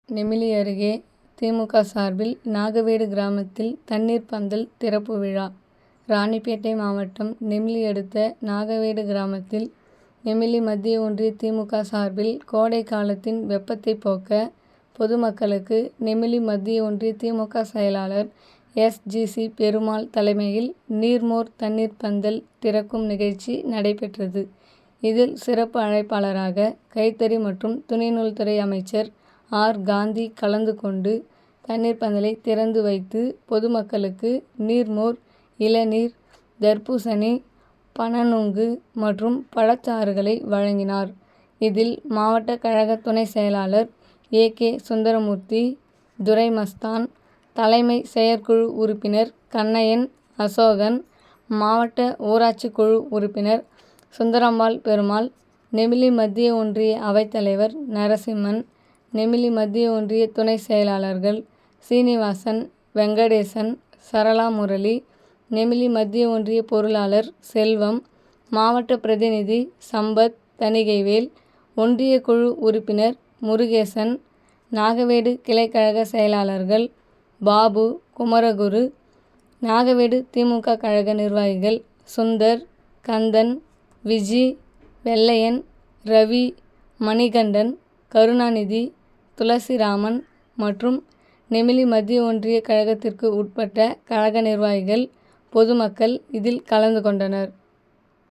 நெமிலி அருகே திமுக சார்பில் நாகவேடு கிராமத்தில் தண்ணீர் பந்தல் திறப்பு விழா. ராணிப்பேட்டை மாவட்டம் நெமிலி அடுத்த நாகவேடு கிராமத்தில் நெமிலி மத்திய ஒன்றிய திமுக சார்பில் கோடை காலத்தின் வெப்பத்தை போக்க பொதுமக்களுக்கு நெமிலி மத்திய ஒன்றிய திமுக செயலாளர் எஸ்.ஜி.சி. பெருமாள் தலைமையில் நீர்மோர் தண்ணீர் பந்தல் திறக்கும் நிகழ்ச்சி நடைபெற்றது. இதில் சிறப்பு அழைப்பாளராக கைத்தறி மற்றும் துணிநூல்துறை அமைச்சர் ஆர். காந்தி கலந்து கொண்டு தண்ணீர் பந்தலை திறந்து வைத்து பொதுமக்களுக்கு நீர்மோர், இளநீர், தர்பூசணி, பனநுங்கு மற்றும் பழச்சாறுகளை வழங்கினார். இதில் மாவட்ட கழக துணை செயலாளர் ஏ. கே. சுந்தரமூர்த்தி, துரைமஸ்தான், தலைமை செயற்குழு உறுப்பினர் கண்ணையன், அசோகன், மாவட்ட ஊராட்சி குழு உறுப்பினர் சுந்தரம்பாள் பெருமாள், நெமிலி மத்திய ஒன்றிய அவைத்தலைவர் நரசிம்மன், நெமிலி மத்திய ஒன்றிய துணை செயலாளர்கள் சீனிவாசன், வெங்கடேசன், சரளா முரளி, நெமிலி மத்திய ஒன்றிய பொருளாளர் செல்வம், மாவட்ட பிரதிநிதி சம்பத் தணிகைவேல், ஒன்றிய குழு உறுப்பினர் முருகேசன், நாகவேடு கிளைக்கழக செயலாளர்கள் பாபு, குமரகுரு, நாகவேடு திமுக கழக நிர்வாகிகள் சுந்தர், கந்தன், விஜி, வெள்ளையன், ரவி, மணிகண்டன், கருணாநிதி, துளசிராமன் மற்றும் நெமிலி மத்திய ஒன்றிய கழகத்திற்கு உட்பட்ட கழக நிர்வாகிகள், பொதுமக்கள் இதில் கலந்து கொண்டனர்.